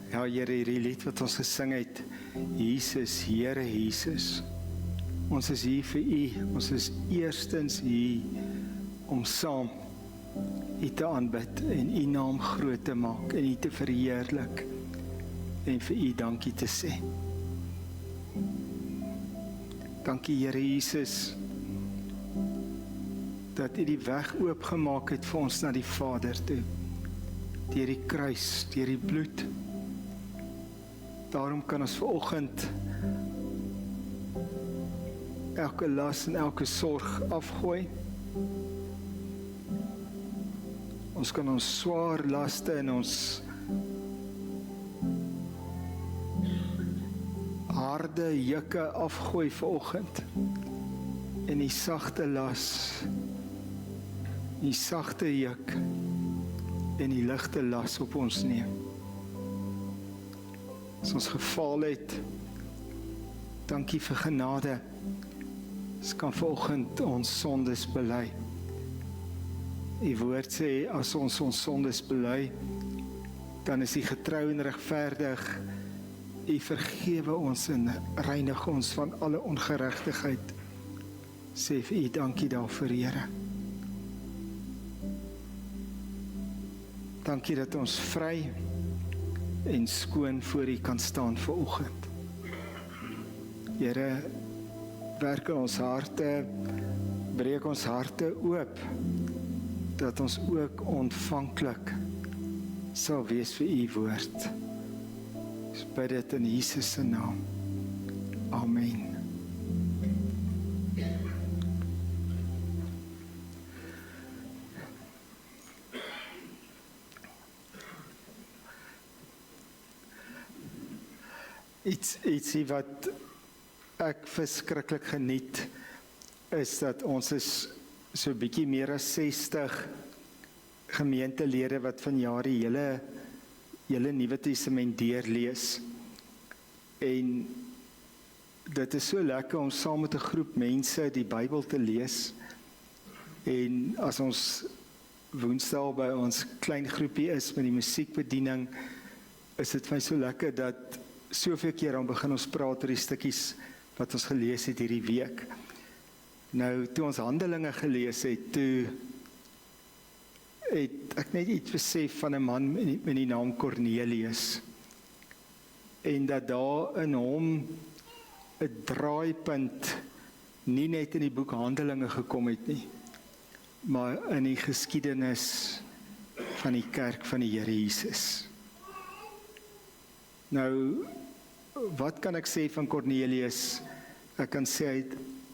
Ja, Here, hierdie lied wat ons gesing het, Jesus, Here Jesus. Ons is hier vir U. Ons is eerstens hier om saam U te aanbid en U naam groot te maak en U te verheerlik en vir U dankie te sê. Dankie, Here Jesus, dat U die weg oopgemaak het vir ons na die Vader toe, deur die kruis, deur die bloed. Daarom kan ons vanoggend elke las en elke sorg afgooi. Ons kan ons swaar laste en ons harde jukke afgooi vanoggend en die sagte las, die sagte juk en die ligte las op ons neem. As ons gefaal het, dankie vir genade. Ons kan vanoggend ons sondes bely. U woord sê, as ons sondes bely, dan is U getrou en regverdig. U vergewe ons en reinig ons van alle ongeregtigheid. Sê vir U dankie daarvoor, Here. Dankie dat ons vry en skoon voor U kan staan vanoggend. Here, werk in ons harte, breek ons harte oop, dat ons ook ontvanklik sal wees vir U woord. Ons bid dit in Jesus se naam. Amen. Ietsie wat ek verskriklik geniet, is dat ons is so bietjie meer as 60 gemeentelede wat vanjaar die hele Nuwe Testament deurlees. En dit is so lekker om saam met 'n groep mense die Bybel te lees. En as ons Woensdae by ons klein groepie is met die musiekbediening, is dit vir my so lekker dat soveel keer dan begin ons praat oor die stukkies wat ons gelees het hierdie week. Nou, toe ons Handelinge gelees het, toe het ek net iets besef van 'n man met die naam Cornelius. En dat daar in hom 'n draaipunt nie net in die boek Handelinge gekom het nie, maar in die geskiedenis van die kerk van die Here Jesus. Nou, wat kan ek sê van Cornelius? Ek kan sê hy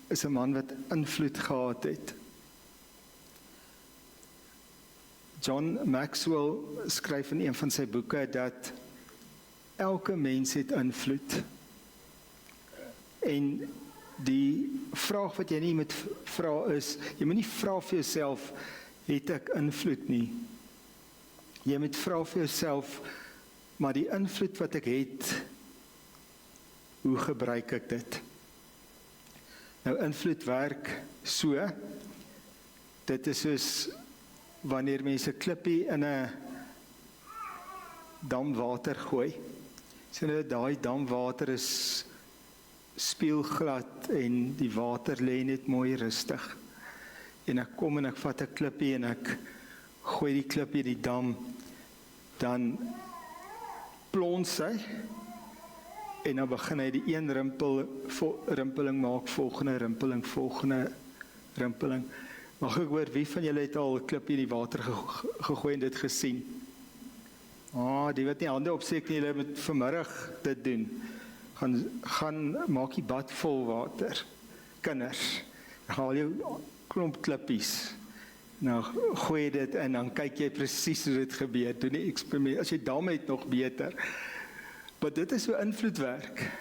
is 'n man wat invloed gehad het. John Maxwell skryf in een van sy boeke dat elke mens het invloed. En die vraag wat jy nie moet vra is, jy moet nie vra vir jouself, het ek invloed nie? Jy moet vra vir jouself, maar die invloed wat ek het, hoe gebruik ek dit? Nou, invloed werk so, dit is soos wanneer mense 'n klippie in 'n dam water gooi. So nou, daai damwater is spieelglad en die water lê net mooi rustig. En ek kom en ek vat 'n klippie en ek gooi die klippie in die dam, dan plons hy, en dan begin hy die een rimpeling maak, volgende rimpeling. Mag ek hoor, wie van julle het al 'n klip in die water gegooi en dit gesien? Die wat nie hande opsteek nie, julle moet vanmiddag dit doen. Gaan maak die bad vol water. Kinders, haal jou klomp klippies. Nou gooi dit en dan kyk jy presies hoe dit gebeur. Doen die eksperiment. As jy daarmee het, nog beter. Maar dit is so invloedwerk.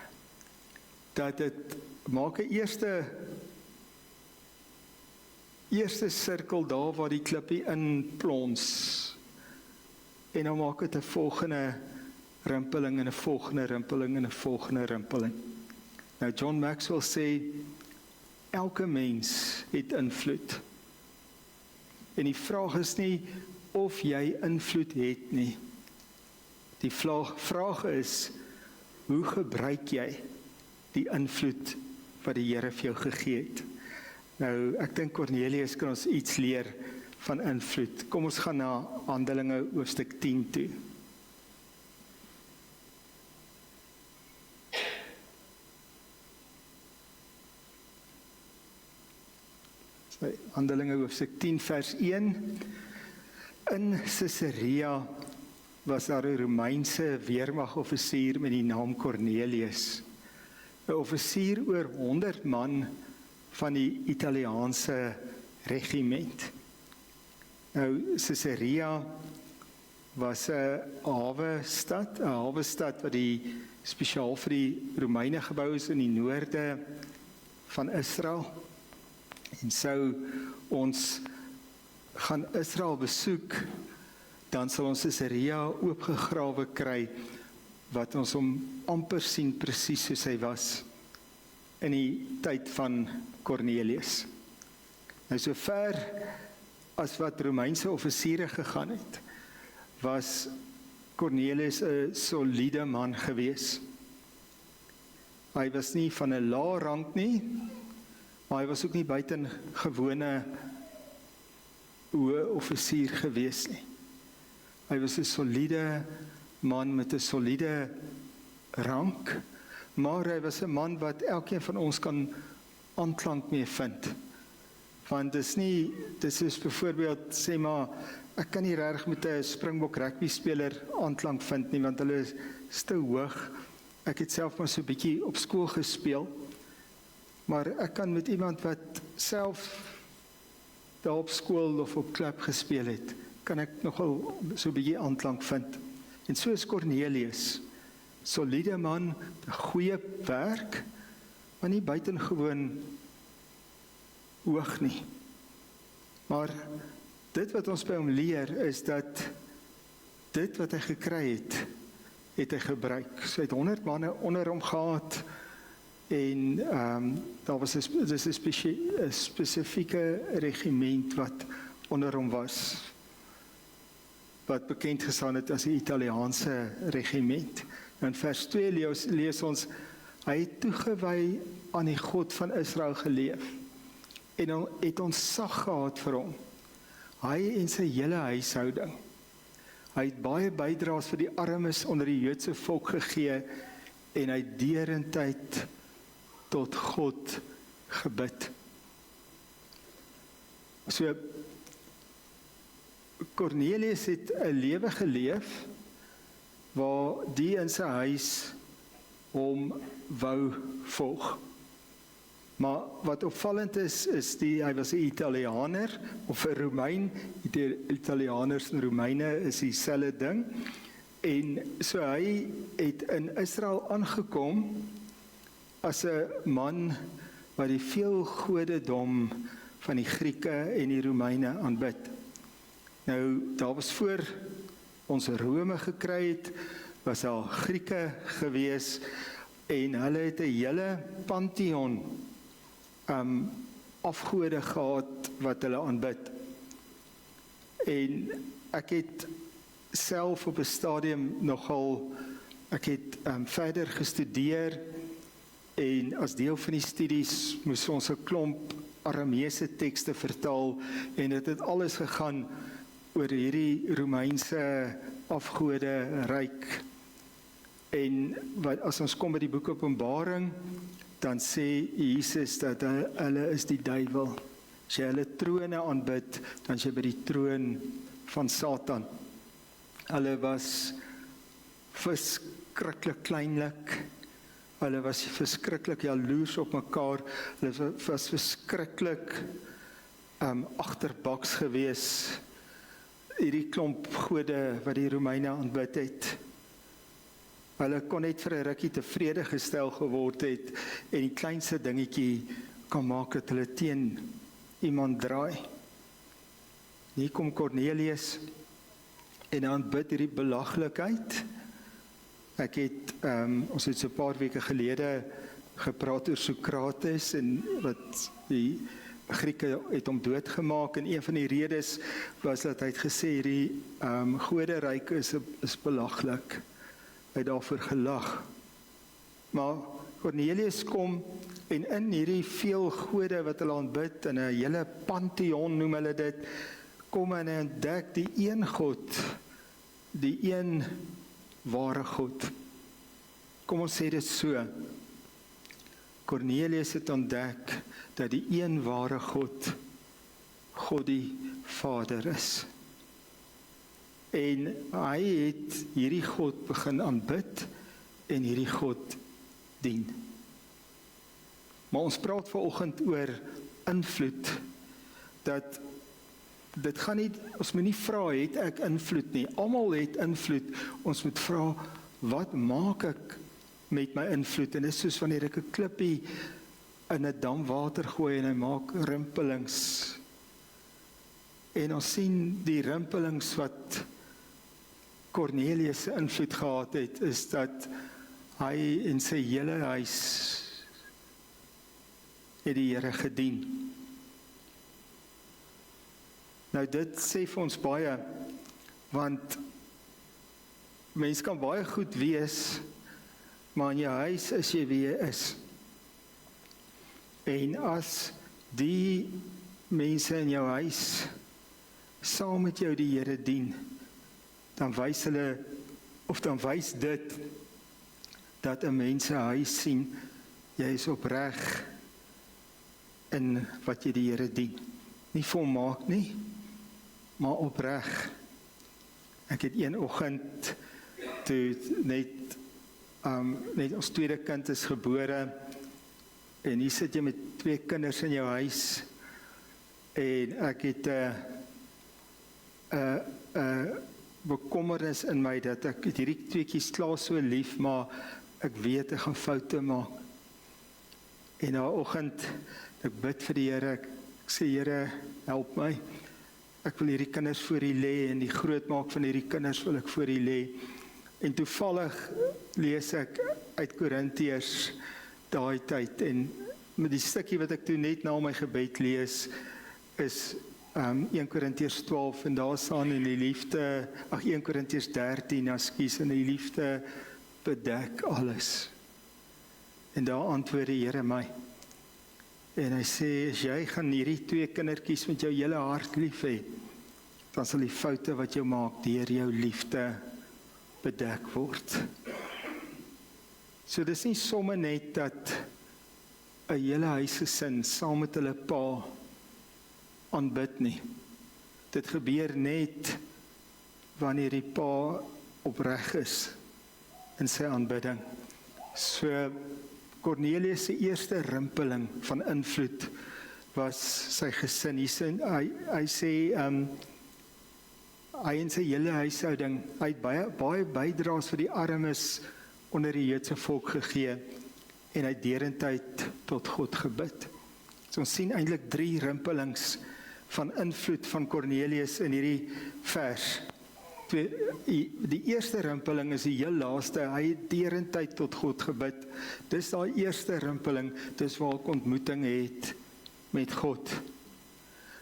Dat dit maak 'n eerste sirkel daar waar die klippie in plons. En dan maak dit 'n volgende rimpeling en 'n volgende rimpeling en 'n volgende rimpeling. Nou John Maxwell sê elke mens het invloed. En die vraag is nie of jy invloed het nie. Die vraag is, hoe gebruik jy die invloed wat die Here vir jou gegee het? Nou, ek dink Kornelius kan ons iets leer van invloed. Kom ons gaan na Handelinge hoofstuk 10 toe. Handelinge hoofstuk 10 vers 1. In Caesarea was daar 'n Romeinse weermagoffisier met die naam Cornelius. 'n Offisier oor 100 man van die Italiaanse regiment. Nou, Caesarea was 'n hawestad wat die spesiaal vir die Romeine gebou is in die noorde van Israel. En sou ons gaan Israel besoek, dan sal ons Caesarea oopgegrawe kry, wat ons hom amper sien presies soos hy was in die tyd van Cornelius. Nou, so ver as wat Romeinse offisiere gegaan het, was Cornelius 'n soliede man gewees. Hy was nie van 'n lae rang nie, maar hy was ook nie buitengewone hoë offisier gewees nie. Hy was 'n soliede man met 'n soliede rang, maar hy was 'n man wat elkeen van ons kan aanklank mee vind. Want dis is byvoorbeeld, sê maar, ek kan nie reg met 'n Springbok rugby speler aanklank vind nie, want hulle is te hoog. Ek het self maar so 'n bietjie op skool gespeel, maar ek kan met iemand wat self daar op skool of op klub gespeel het, kan ek nogal so 'n bietjie aanklank vind. En so is Cornelius, soliede man, goeie werk, maar nie buitengewoon hoog nie. Maar dit wat ons by hom leer, is dat dit wat hy gekry het hy gebruik. So hy het 100 manne onder hom gehad, en daar was 'n spesifieke regiment wat onder hom was, wat bekend gestaan het as die Italiaanse regiment. In vers 2 lees ons, hy het toegewy aan die God van Israel geleef, en het ontzag gehad vir hom, hy en sy hele huishouding. Hy het baie bydraes vir die armes onder die Joodse volk gegee, en hy het derentyd tot God gebid. So, Cornelius het 'n lewe geleef, waar die in sy huis hom wou volg. Maar wat opvallend is hy was 'n Italianer, of 'n Romein. Die Italianers en Romeine is dieselfde ding. En so hy het in Israel aangekom, as 'n man wat die veelgodedom van die Grieke en die Romeine aanbid. Nou, daar was voor ons Rome gekry het, was daar Grieke gewees, en hulle het 'n hele pantheon afgode gehad wat hulle aanbid. En ek het self op 'n stadium nogal, ek het verder gestudeer, en as deel van die studies moes ons 'n klomp Arameese tekste vertaal, en dit het alles gegaan oor hierdie Romeinse afgode ryk. En as ons kom by die boek Openbaring, dan sê Jesus dat hulle is die duiwel. As jy hulle trone aanbid, dan is jy by die troon van Satan. Hulle was verskriklik kleinlik, hulle was verskriklik jaloers op mekaar, hulle was verskriklik agterbaks gewees, hierdie klomp gode wat die Romeine aanbid het. Hulle kon net vir 'n rukkie tevrede gestel geword het, en die kleinste dingetjie kan maak dat hulle teen iemand draai. Hier kom Cornelius, en aanbid hierdie belaglikheid. Ek het, ons het so 'n paar weke gelede gepraat oor Sokrates, en wat die Grieke het hom doodgemaak, en een van die redes was dat hy het gesê, hierdie goderyk is belaglik. het daarvoor gelag. Maar Cornelius kom en in hierdie veel gode wat hulle aanbid, in 'n hele pantheon noem hulle dit, kom en hy ontdek die een God, die een ware God. Kom ons sê dit so. Cornelius het ontdek dat die een ware God, God die Vader is. En hy het hierdie God begin aanbid en hierdie God dien. Maar ons praat vanoggend oor invloed, dat dit gaan nie, ons moet nie vra, het ek invloed nie. Almal het invloed. Ons moet vra, wat maak ek met my invloed? En dit is soos wanneer ek 'n klippie in 'n dam water gooi en hy maak rimpelings. En ons sien die rimpelings wat Cornelius se invloed gehad het, is dat hy in sy hele huis het die Here gedien. Nou dit sê vir ons baie, want mens kan baie goed wees, maar in jou huis is jy wie jy is. En as die mense in jou huis saam met jou die Here dien, dan wys hulle, of dan wys dit, dat 'n mens se huis sien, jy is opreg in wat jy die Here dien. Nie volmaak nie, maar opreg. Ek het een oggend, toe net ons tweede kind is gebore, en hier sit jy met 2 kinders in jou huis, en ek het 'n bekommernis in my, dat ek hierdie 2 kies klaar so lief, maar ek weet ek gaan foute maak. En daai oggend, ek bid vir die Here, ek sê, Here, help my. Ek wil hierdie kinders voor U lê, en die grootmaak van hierdie kinders wil ek voor U lê. En toevallig lees ek uit Korintiërs daai tyd, en met die stukkie wat ek toe net na my gebed lees, is 1 Korintiërs 12, en daar staan in die liefde, 1 Korintiërs 13, en die liefde bedek alles. En daar antwoord die Here my. En hy sê, as jy gaan hierdie 2 kindertjies met jou hele hart lief hê, dan sal die foute wat jy maak deur jou liefde bedek word. So dis nie sommer net dat 'n hele huisgesin saam met hulle pa aanbid nie. Dit gebeur net wanneer die pa opreg is in sy aanbidding. So Cornelius se eerste rimpeling van invloed was sy gesin. Hy sê hy en sy hele huishouding, hy het baie bydraes vir die armes onder die Joodse volk gegee, en hy het derentyd tot God gebid. So ons sien eintlik 3 rimpelings van invloed van Cornelius in hierdie vers. Die eerste rimpeling is die heel laaste, hy het derentyd tot God gebid. Dis daai eerste rimpeling, dis waar ek ontmoeting het met God.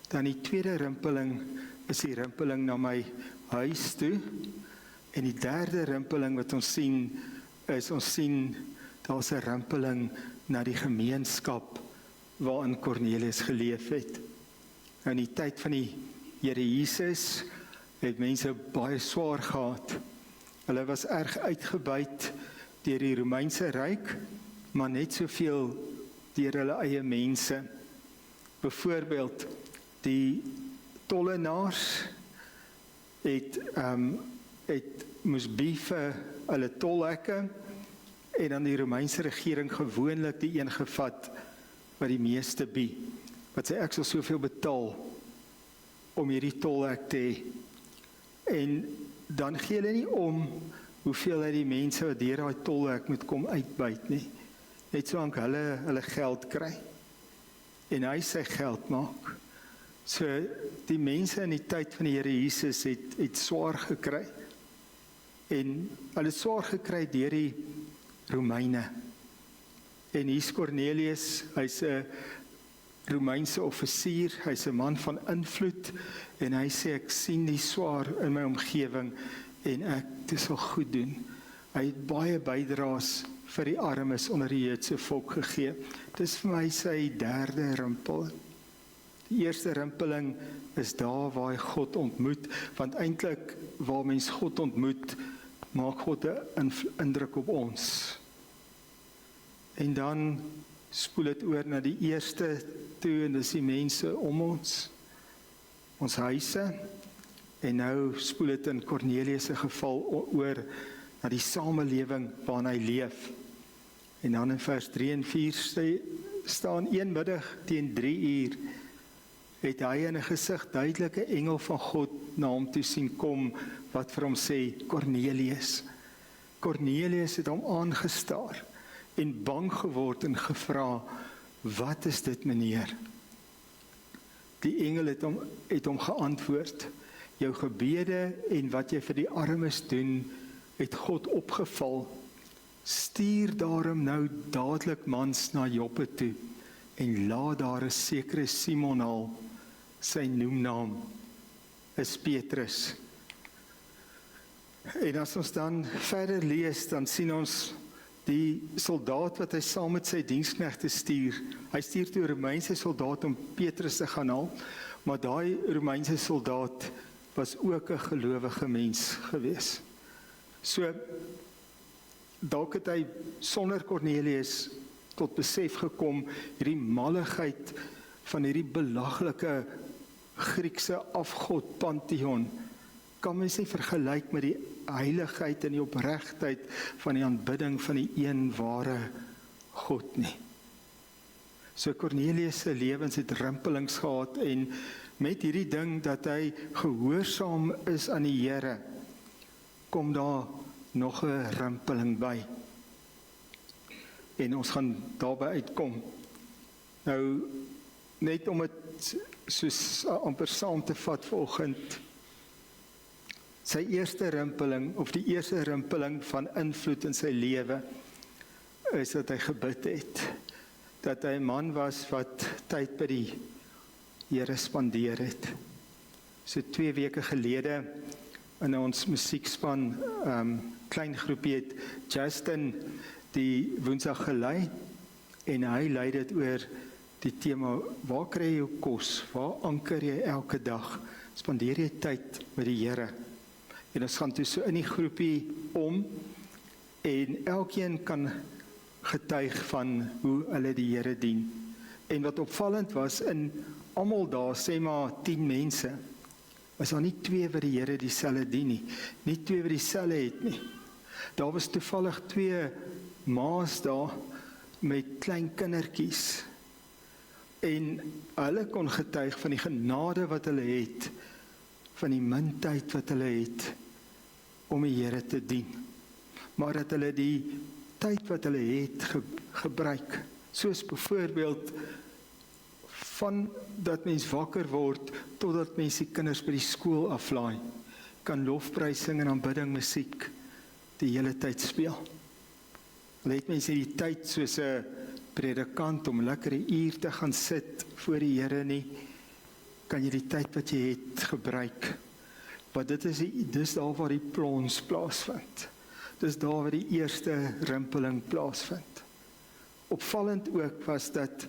Dan die tweede rimpeling is die rimpeling na my huis toe, en die derde rimpeling wat ons sien, daar's 'n rimpeling na die gemeenskap waarin Cornelius geleef het. In die tyd van die Here Jesus het mense baie swaar gehad. Hulle was erg uitgebuit deur die Romeinse ryk, maar net soveel deur hulle eie mense. Byvoorbeeld, die tollenaars moes bief vir hulle tolhekke, en dan die Romeinse regering gewoonlik die een gevat wat die meeste bied, wat sê ek sal soveel betaal om hierdie tolhek te hê. En dan gee hulle nie om hoeveel uit die mense wat deur daai tolhek moet kom uitbuit nie. Net solank hulle geld kry en hy sy geld maak. So die mense in die tyd van die Here Jesus het swaar gekry. En hulle het swaar gekry deur die Romeine. En hier's Cornelius, hy's 'n Romeinse offisier, hy's 'n man van invloed, en hy sê ek sien die swaar in my omgewing en ek dit sal goed doen Hy het baie bydraes vir die armes onder die Joodse volk gegee. Dis vir my sy derde rimpel. Die eerste rimpeling is daar waar hy God ontmoet, want eintlik waar mens God ontmoet, maak God 'n indruk op ons. En dan spoel dit oor na die eerste toe, en dis die mense om ons huise, en nou spoel dit in Kornelius se geval oor na die samelewing waarin hy leef. En dan in vers 3 en 4 staan een middag teen 3 uur, het hy in 'n gesig duidelike engel van God na hom toe sien kom, wat vir hom sê, Kornelius. Kornelius het hom aangestaar en bang geword en gevra, wat is dit, meneer? Die engel het hom geantwoord, jou gebede en wat jy vir die armes doen, het God opgeval. Stuur daarom nou dadelik mans na Joppe toe en laat daar 'n sekere Simon haal. Sy noemnaam is Petrus. En as ons dan verder lees, dan sien ons die soldaat wat hy saam met sy diensknegte stuur. Hy stuur toe 'n Romeinse soldaat om Petrus te gaan haal, maar daai Romeinse soldaat was ook 'n gelowige mens gewees. So, dalk het hy sonder Kornelius tot besef gekom, hierdie malligheid van hierdie belaglike Griekse afgod Pantheon, kan mens nie vergelyk met die heiligheid en die opregtheid van die aanbidding van die een ware God nie. So Kornelius se lewens het rimpelings gehad, en met hierdie ding dat hy gehoorsaam is aan die Here, kom daar nog 'n rimpeling by. En ons gaan daarby uitkom. Nou, net om dit soos amper saam te vat vanoggend, sy eerste rimpeling, of die eerste rimpeling van invloed in sy lewe, is dat hy gebid het. Dat hy 'n man was wat tyd by die Here spandeer het. So 2 weke gelede, in ons musiekspan, klein groepie het Justin die Woensdag gelei, en hy lei dit oor die tema, waar kry jy jou kos, waar anker jy elke dag, spandeer jy tyd met die Here. En ons gaan toe so in die groepie om, en elkeen kan getuig van hoe hulle die Here dien. En wat opvallend was, in almal daar, sê maar 10 mense, was daar nie 2 wat die Here dieselfde dien nie, nie 2 wat dieselfde het nie. Daar was toevallig 2 ma's daar met klein kindertjies, en hulle kon getuig van die genade wat hulle het, van die min tyd wat hulle het om die Here te dien, maar dat hulle die tyd wat hulle het gebruik, soos byvoorbeeld van dat mens wakker word totdat mens die kinders by die skool aflaai, kan lofprysing en aanbidding musiek die hele tyd speel. Hulle het mens nie die tyd soos 'n predikant om lekker 'n uur te gaan sit voor die Here nie, kan jy die tyd wat jy het gebruik. Want dis daar waar die plons plaasvind. Dis daar waar die eerste rimpeling plaasvind. Opvallend ook was dat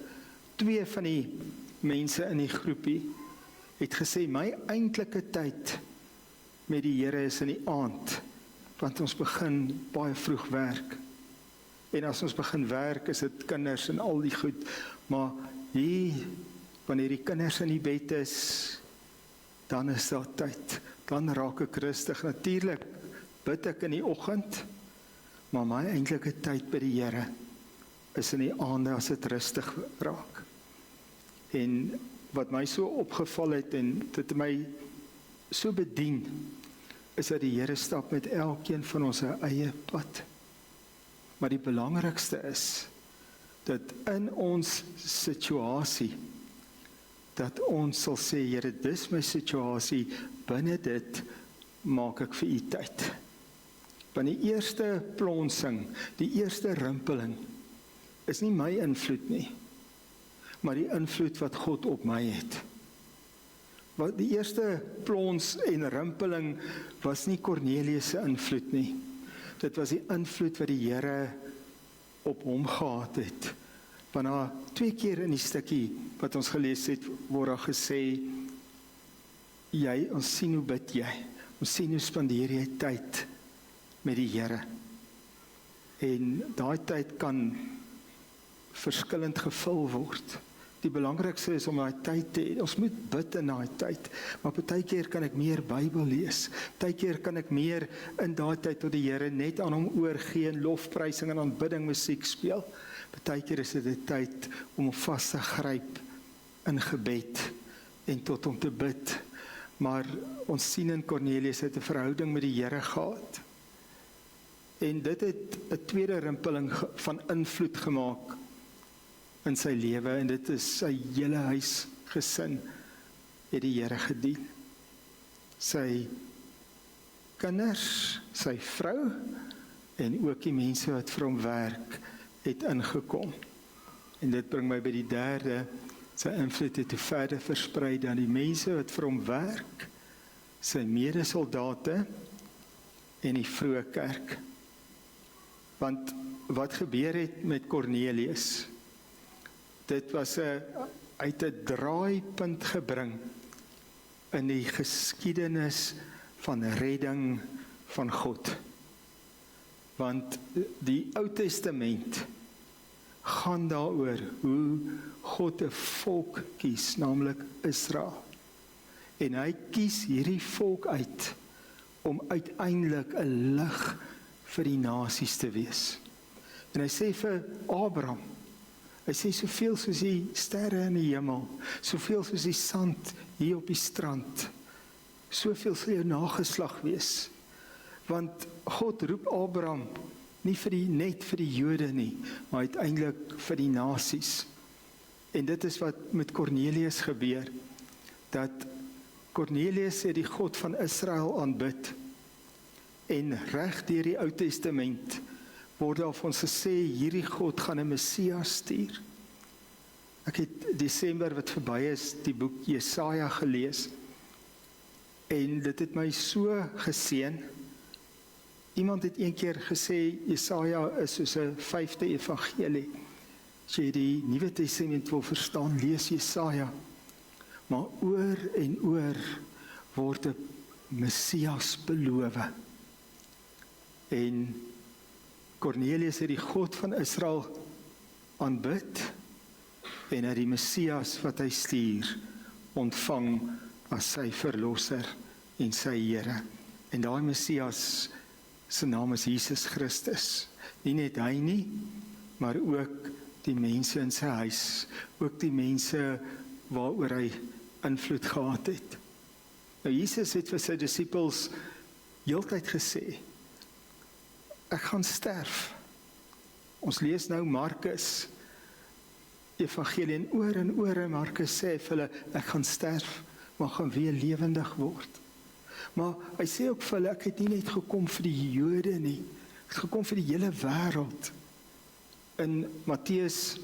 2 van die mense in die groepie het gesê, my eintlike tyd met die Here is in die aand, want ons begin baie vroeg werk. En as ons begin werk, is dit kinders en al die goed, maar hier, wanneer die kinders in die bed is, dan is daar tyd. Dan raak ek rustig. Natuurlik bid ek in die oggend, maar my eintlike tyd by die Here is in die aande as dit rustig raak. En wat my so opgeval het en dit my so bedien, is dat die Here stap met elkeen van ons eie pad. Maar die belangrikste is, dat in ons situasie, dat ons sal sê, Here, dis my situasie, binne dit maak ek vir U tyd. Want die eerste plonsing, die eerste rimpeling, is nie my invloed nie, maar die invloed wat God op my het. Want die eerste plons en rimpeling was nie Kornelius se invloed nie. Dit was die invloed wat die Here op hom gehad het. Want na 2 keer in die stukkie wat ons gelees het, word daar gesê, ons sien hoe bid jy, ons sien hoe spandeer jy tyd met die Here. En daai tyd kan verskillend gevul word. Die belangrikste is om daai tyd te hê. Ons moet bid in daai tyd. Maar partykeer kan ek meer Bybel lees. Partykeer kan ek meer in daai tyd tot die Here net aan hom oorgee en lofprysing en aanbidding musiek speel. Partykeer is dit 'n tyd om hom vas te gryp in gebed en tot hom te bid. Maar ons sien in Kornelius het 'n verhouding met die Here gehad. En dit het 'n tweede rimpeling van invloed gemaak in sy lewe, en dit is sy hele huisgesin het die Here gedien. Sy kinders, sy vrou, en ook die mense wat vir hom werk, het ingekom. En dit bring my by die derde, sy invloed het verder versprei dan die mense wat vir hom werk, sy medesoldate en die vroeë kerk. Want wat gebeur het met Kornelius? Dit was uit 'n draaipunt gebring in die geskiedenis van redding van God. Want die Ou Testament gaan daaroor hoe God 'n volk kies, naamlik Israel. En hy kies hierdie volk uit om uiteindelik 'n lig vir die nasies te wees. En hy sê vir Abraham, hy sê soveel soos die sterre in die hemel, soveel soos die sand hier op die strand, soveel sal jou nageslag wees. Want God roep Abraham nie net vir die Jode nie, maar uiteindelik vir die nasies. En dit is wat met Kornelius gebeur, dat Kornelius het die God van Israel aanbid, en reg deur die Ou Testament word daar vir ons gesê, hierdie God gaan 'n Messias stuur. Ek het Desember wat verby is, die boek Jesaja gelees, en dit het my so geseën. Iemand het een keer gesê, Jesaja is soos 'n 5de evangelie. As jy die Nuwe Testament wil verstaan, lees Jesaja. Maar oor en oor word 'n Messias beloof. En Kornelius het die God van Israel aanbid, en het die Messias wat hy stuur ontvang as sy verlosser en sy Here. En daai Messias se naam is Jesus Christus. Nie net hy nie, maar ook die mense in sy huis, ook die mense waaroor hy invloed gehad het. Nou Jesus het vir sy disippels heeltyd gesê, ek gaan sterf. Ons lees nou Markus Evangelie en oor Markus sê vir hulle, ek gaan sterf, maar gaan weer lewendig word. Maar hy sê ook vir hulle, ek het nie net gekom vir die Jode nie, ek het gekom vir die hele wêreld. In Matteus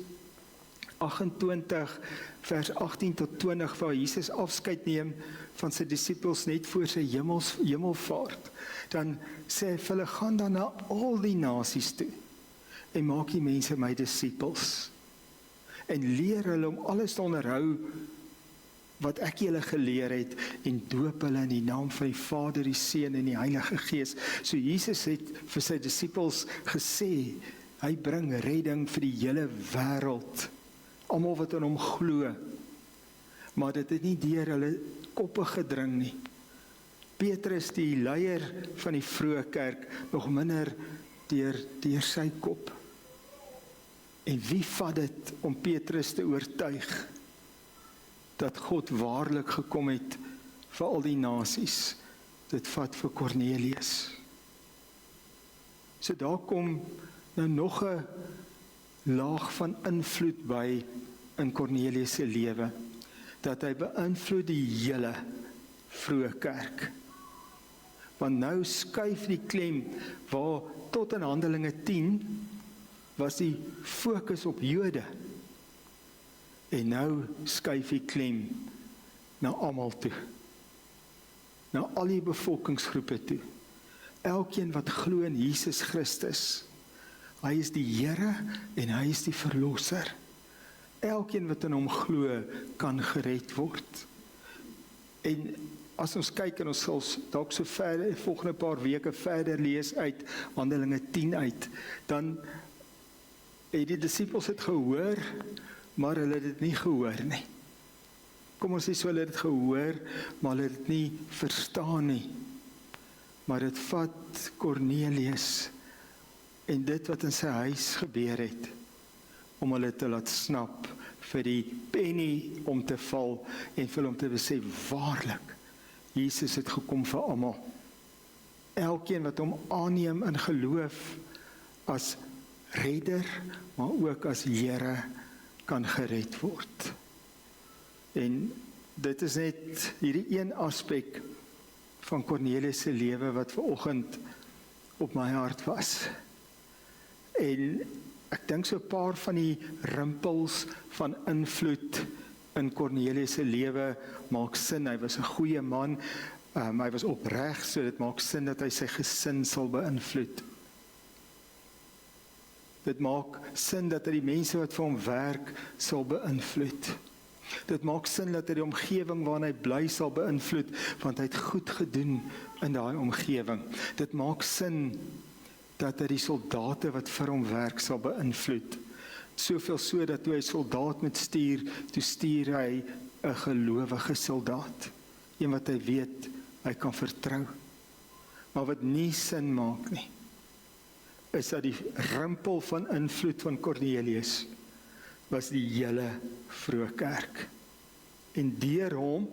28 vers 18 tot 20 waar Jesus afskeid neem van sy disippels net voor sy hemelvaart, dan sê hy vir hulle, gaan dan na al die nasies toe en maak die mense my disippels en leer hulle om alles te onderhou wat ek julle geleer het, en doop hulle in die naam van die Vader, die Seun en die Heilige Gees. So Jesus het vir sy disippels gesê, hy bring redding vir die hele wêreld, almal wat in hom glo. Maar dit het nie deur hulle koppe gedring nie. Petrus, die leier van die vroeë kerk, nog minder deur sy kop. En wie vat dit om Petrus te oortuig dat God waarlik gekom het vir al die nasies? Dit vat vir Kornelius. So daar kom nou nog 'n laag van invloed by in Kornelius se lewe, dat hy beïnvloed die hele vroeë kerk. Want nou skuif die klem waar tot in Handelinge 10 was die fokus op Jode. En nou skuif die klem na almal toe. Na al die bevolkingsgroepe toe. Elkeen wat glo in Jesus Christus, hy is die Here en hy is die verlosser. Elkeen wat in hom glo, kan gered word. En as ons kyk en ons sal dalk so verder, volgende paar weke verder lees uit Handelinge 10 uit, dan het die disippels het gehoor, maar hulle het dit nie gehoor nie. Kom ons sê so, hulle het dit gehoor, maar hulle het dit nie verstaan nie. Maar dit vat Kornelius en dit wat in sy huis gebeur het, om hulle te laat snap, vir die penny om te val, en vir hulle om te besef, waarlik, Jesus het gekom vir almal. Elkeen wat hom aanneem in geloof, as redder, maar ook as Here, kan gered word. En dit is net hierdie een aspek van Kornelius se lewe wat vanoggend op my hart was. En ek dink so 'n paar van die rimpels van invloed in Kornelius se lewe maak sin. Hy was 'n goeie man, hy was opreg, so dit maak sin dat hy sy gesin sal beïnvloed. Dit maak sin dat hy die mense wat vir hom werk sal beïnvloed. Dit maak sin dat hy die omgewing waarin hy bly sal beïnvloed, want hy het goed gedoen in daai omgewing. Dit maak sin dat hy die soldate wat vir hom werk sal beïnvloed. Soveel so dat toe hy soldaat moet stuur, toe stuur hy 'n gelowige soldaat. Een wat hy weet, hy kan vertrou. Maar wat nie sin maak nie, is dat die rimpel van invloed van Kornelius was die hele vroeë kerk. En deur hom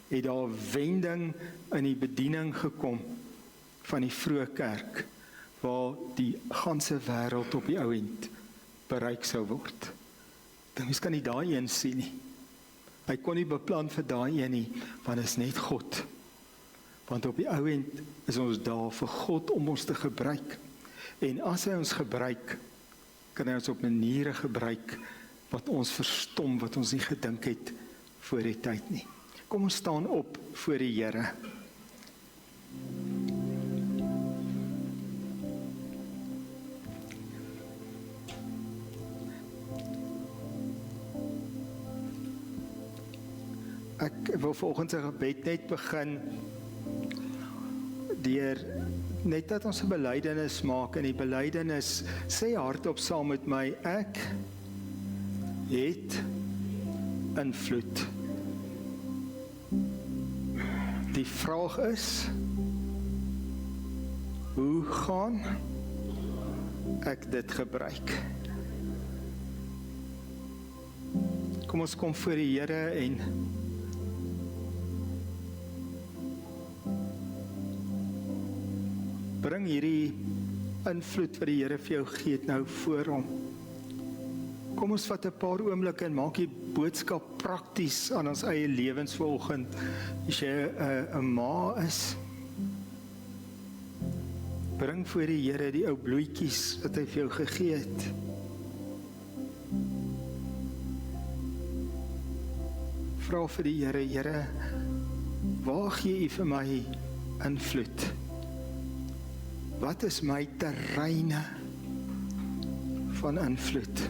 het daar 'n wending in die bediening gekom van die vroeë kerk, waar die ganse wêreld op die ou end bereik sou word. Dan mens kan nie daai een sien nie. Hy kon nie beplan vir daai een nie, want dit is net God. Want op die ou end is ons daar vir God om ons te gebruik. En as hy ons gebruik, kan hy ons op maniere gebruik wat ons verstom, wat ons nie gedink het voor die tyd nie. Kom ons staan op voor die Here. Ek wil vanoggend se gebed net begin deur net dat ons 'n belydenis maak, en die belydenis sê hardop saam met my, ek het invloed. Die vraag is, hoe gaan ek dit gebruik? Kom ons kom voor die Here en bring hierdie invloed wat die Here vir jou gee nou voor hom. Kom ons vat 'n paar oomblikke en maak die boodskap prakties aan ons eie lewens vanoggend. As jy 'n ma is, bring voor die Here die ou bloetjies wat hy vir jou gegee het. Vra vir die Here, Here, waar gee U vir my invloed? Wat is my terreine van invloed?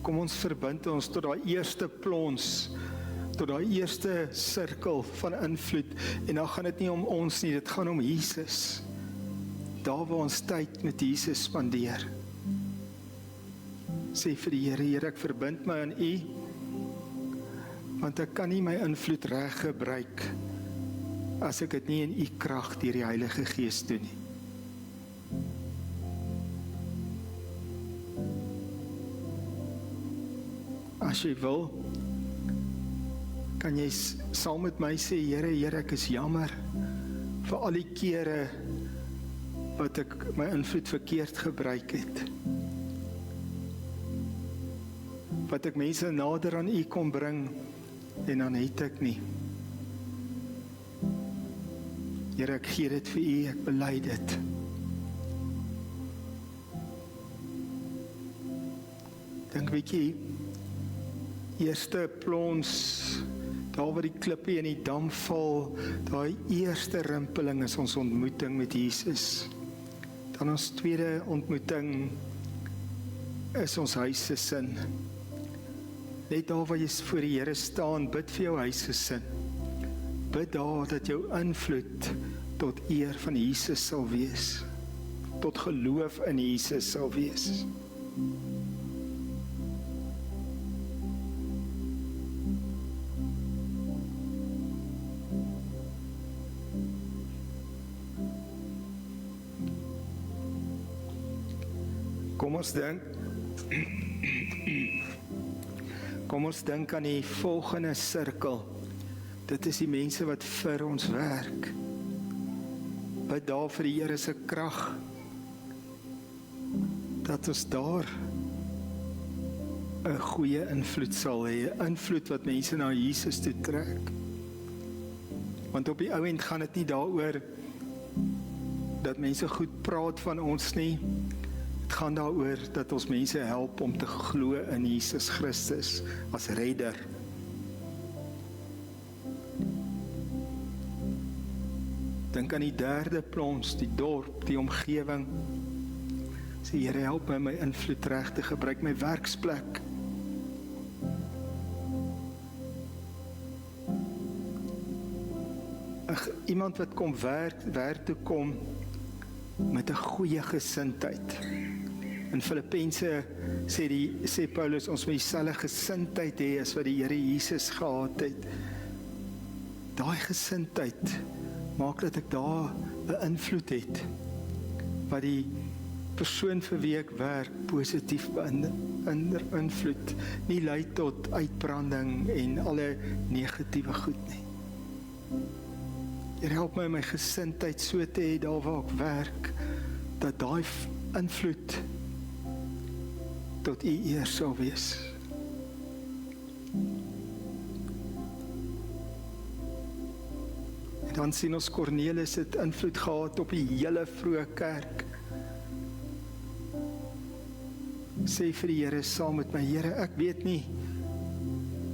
Kom ons verbind ons tot daai eerste plons, tot daai eerste sirkel van invloed, en dan gaan dit nie om ons nie, dit gaan om Jesus. Daar waar ons tyd met Jesus spandeer. Sê vir die Here, Here, ek verbind my aan U, want ek kan nie my invloed reg gebruik as ek dit nie in U krag deur die Heilige Gees doen nie. As jy wil, kan jy saam met my sê, Here, Here, ek is jammer vir al die kere wat ek my invloed verkeerd gebruik het. Wat ek mense nader aan U kon bring, en dan het ek nie. Here, ek gee dit vir U, ek bely dit. Dink bietjie, eerste plons daar waar die klippe in die dam val, daai eerste rimpeling is ons ontmoeting met Jesus. Dan ons tweede ontmoeting is ons huisgesin. Net daar waar jy voor die Here staan, bid vir jou huisgesin. Bid daar dat jou invloed tot eer van Jesus sal wees. Tot geloof in Jesus sal wees. Kom ons dink aan die volgende sirkel. Dit is die mense wat vir ons werk. Bid daar vir die Here se krag, dat ons daar 'n goeie invloed sal hê, 'n invloed wat mense na Jesus toe trek. Want op die ou end gaan dit nie daaroor dat mense goed praat van ons nie. Dit gaan daaroor dat ons mense help om te glo in Jesus Christus as redder. Dink aan die derde plons, die dorp, die omgewing. Sê, Here, help my invloed reg te gebruik, my werksplek. Iemand wat kom werk toe kom met 'n goeie gesindheid. In Filippense sê Paulus, ons moet dieselfde gesindheid hê as wat die Here Jesus gehad het. Daai gesindheid maak dat ek daar 'n invloed het, wat die persoon vir wie ek werk positief beïnvloed, nie lei tot uitbranding en alle negatiewe goed nie. Here, help my gesindheid so te hê daar waar ek werk, dat daai invloed tot U eer sal wees. En dan sien ons Cornelis het invloed gehad op die hele vroeë kerk. Sê vir die Here saam met my, Here, ek weet nie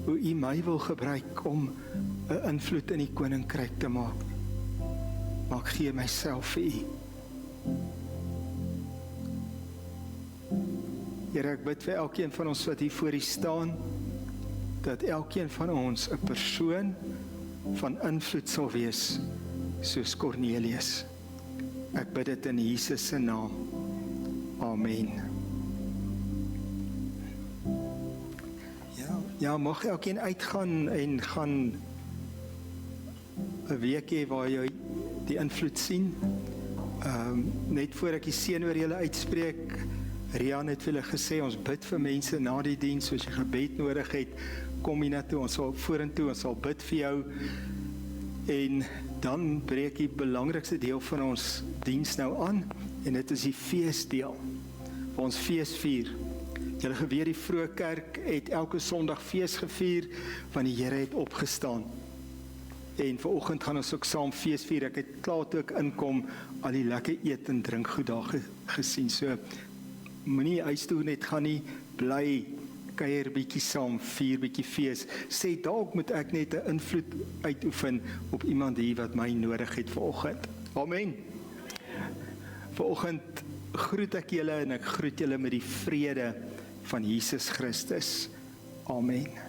hoe U my wil gebruik om 'n invloed in die koninkryk te maak, maar ek gee myself vir U. Here, ek bid vir elkeen van ons wat hier voor U staan, dat elkeen van ons 'n persoon van invloed sal wees, soos Cornelius. Ek bid dit in Jesus se naam. Amen. Ja, mag elkeen uitgaan en gaan 'n week hê waar jy die invloed sien. Net voor ek die seën oor julle uitspreek, Rian het vir julle gesê, ons bid vir mense na die diens, soos jy gebed nodig het, kom hier na toe, ons sal vorentoe, ons sal bid vir jou, en dan breek die belangrikste deel van ons diens nou aan, en dit is die feesdeel, waar ons fees vier. Julle geweet, die vroeë kerk het elke Sondag fees gevier, want die Here het opgestaan. En vanoggend gaan ons ook saam fees vier. Ek het klaar toe ek inkom, al die lekker eet en drink goed daar gesien. So, moenie huis toe net gaan nie, bly kuier bietjie saam, vier bietjie fees. Sê, dalk moet ek net 'n invloed uitoefen op iemand hier wat my nodig het vanoggend. Amen. Vanoggend groet ek julle en ek groet julle met die vrede van Jesus Christus. Amen.